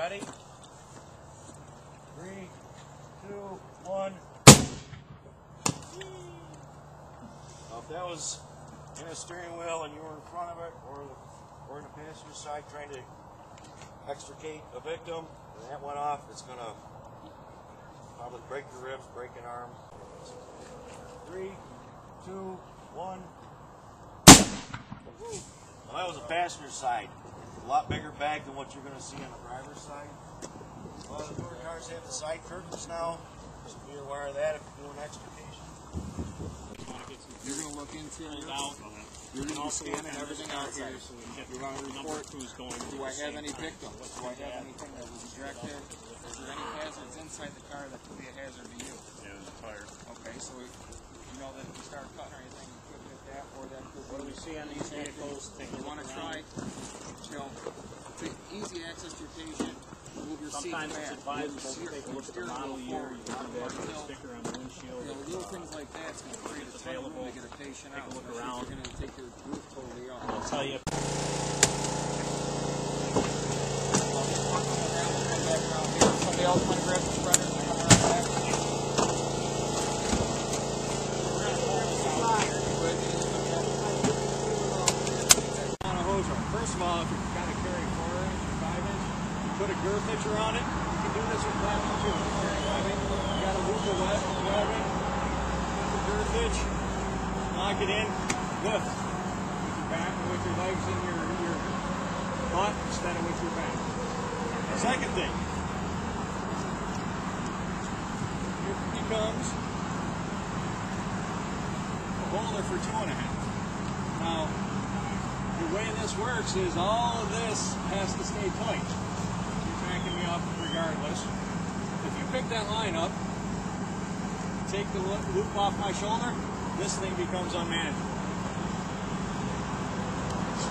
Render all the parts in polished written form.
Ready? 3, 2, 1. Now, if that was in a steering wheel and you were in front of it, or in the passenger side trying to extricate a victim, and that went off, it's going to probably break your ribs, break an arm. 3, 2, 1. Well, that was a passenger side. A lot bigger bag than what you're going to see on the driver's side. Well, the newer cars have the side curtains now, so be aware of that if you're doing extrication. You're going to look into it out. You're going to be scanning everything out here. You're going to report, do I have any victims? Do I have anything that was ejected? Is there any hazards inside the car that could be a hazard to you? Yeah, there's a tire. Okay, so you know that if you start cutting or anything, you could hit that, or that could. What do we see on these vehicles? You want to try, to easy access to your patient, move your seat back, it's advisable to take a look at the model year, you can put a sticker on the windshield. Little things like that is going to create a ton of room to get a patient out. Take a look around. You're going to take your roof totally off. I'll tell you. Somebody else want to grab the spreader and come around back. We're going to pull this out here. On a hose run. First of all, if you've got to carry 4-inch or 5-inch, you put a girth hitcher on it. You can do this with plastic too. If you're carrying 5-inch, you got to loop the webbing, put the girth hitch, lock it in, lift with your back and with your legs in your butt instead of with your back. The second thing, here becomes a holder for 2.5. Now, the way this works is all of this has to stay tight. You're backing me up regardless. If you pick that line up, take the loop off my shoulder, this thing becomes unmanageable.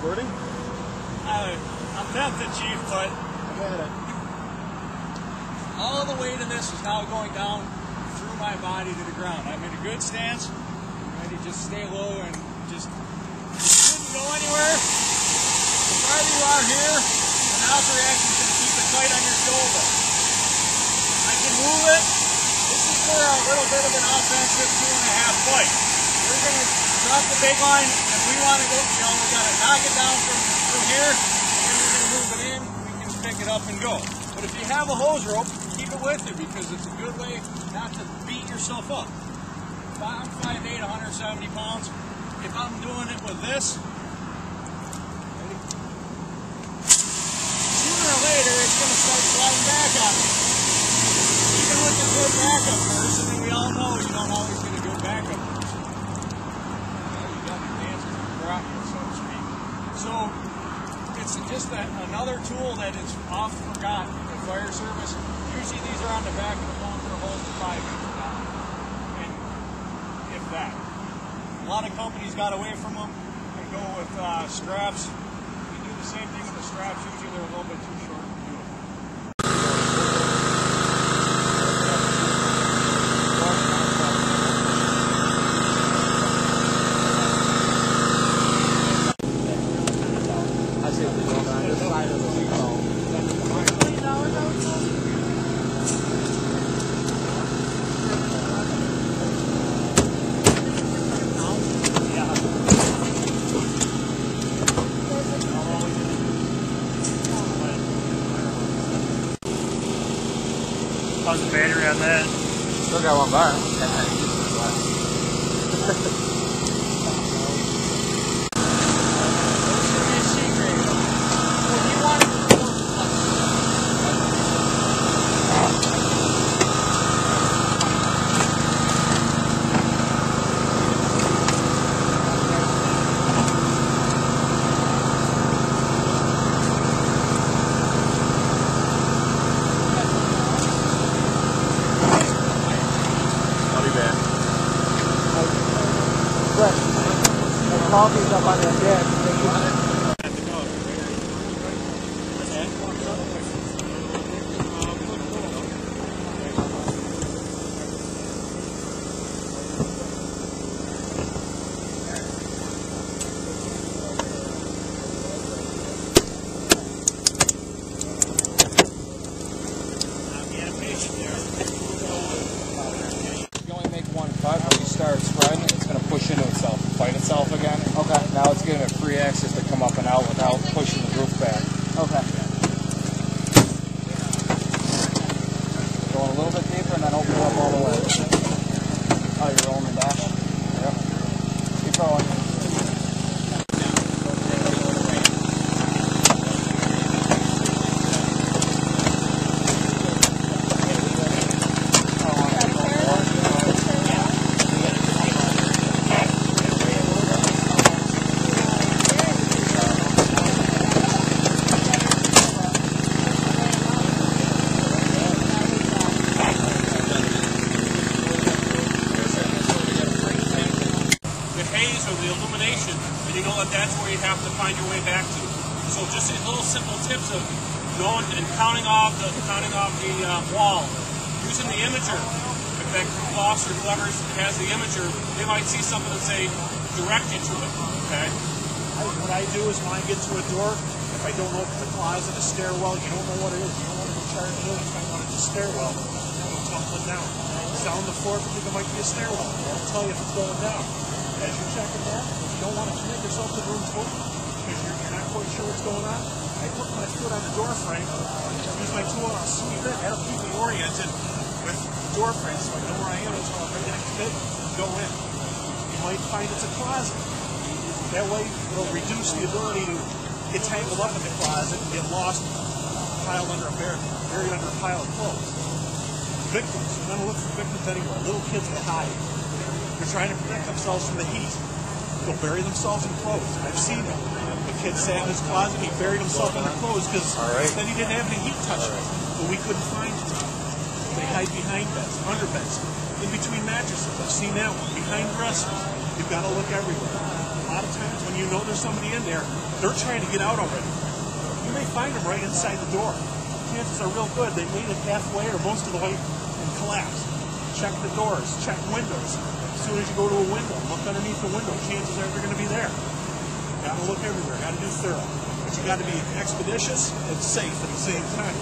Squirting? I'm tempted, Chief, but I got it. All of the weight of this is now going down through my body to the ground. I'm in a good stance. I'm ready to just stay low and just shouldn't go anywhere. The farther you are here, the mouth reaction is going to keep it tight on your shoulder. I can move it. This is for a little bit of an offensive 2.5 foot. We're going to drop the big line and we want to go, we got to knock it down from here, and then we're going to move it in, we can pick it up and go. But if you have a hose rope, keep it with you because it's a good way not to beat yourself up. I'm 5'8", 170 pounds. If I'm doing it with this, sooner or later it's going to start sliding back on me. Even with a good backup person, and we all know you don't always get a good backup person. You got your dancers and your rockets, so to speak. So it's just another tool that is often forgotten in the fire service. Usually these are on the back of the phone for a hold of 5 inches down, and if that. A lot of companies got away from them and go with straps. You do the same thing with the straps. Usually they're a little bit too short to do it. I see what you're doing on this side of the seatbelt. how's the battery on that? Still got one bar. Coffee's up on the deck. destination, and you know that that's where you have to find your way back to. So just these little simple tips of knowing and counting off the wall, using the imager. If that boss or whoever has the imager, they might see something and say, direct you to it. Okay. What I do is when I get to a door, if I don't open the closet, a stairwell, you don't know what it is. You don't want to go charge it. You find out it's a stairwell. Don't tumble it down. Sound the floor because it might be a stairwell. It'll tell you if it's going down. As you're checking that, you don't want to commit yourself to the room's open because you're not quite sure what's going on. I put my foot on the door frame, use my tool, I'll sweep it. That'll keep me oriented with the door frame so I know where I am until I'm ready to commit and go in. You might find it's a closet. That way, it'll reduce the ability to get tangled up in the closet and get lost, buried under a pile of clothes. Victims, you're going to look for victims anywhere. Little kids will hide. They're trying to protect themselves from the heat. They'll bury themselves in clothes. I've seen it. The kid sat in his closet, he buried himself under clothes because then he didn't have any heat touching him. But we couldn't find him. They hide behind beds, under beds, in between mattresses. I've seen that one. Behind dressers. You've got to look everywhere. A lot of times when you know there's somebody in there, they're trying to get out already. You may find them right inside the door. Chances are real good they made it halfway or most of the way and collapsed. Check the doors, check windows. As soon as you go to a window, look underneath the window. Chances are they're going to be there. Got to look everywhere. Got to do thorough. But you got to be expeditious and safe at the same time.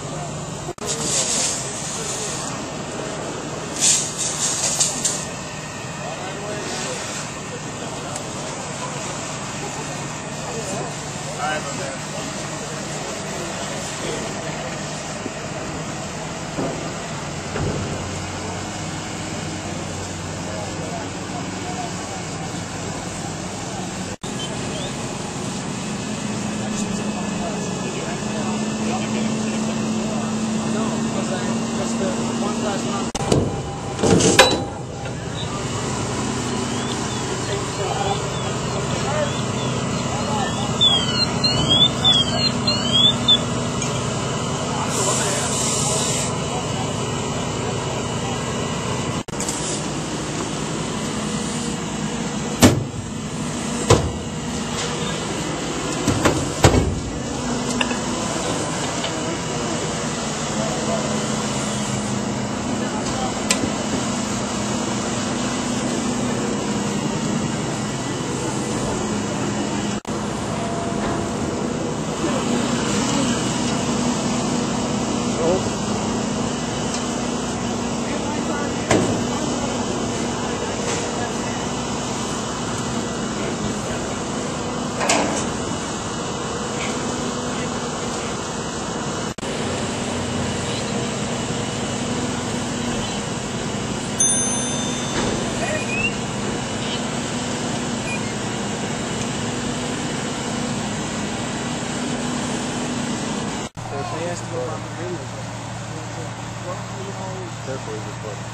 Careful, he's recording.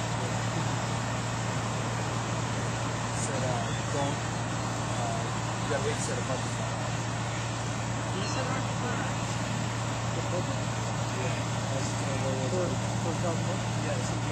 Said, don't, you gotta wait to set a budget. You said our Yeah. for government? Yeah,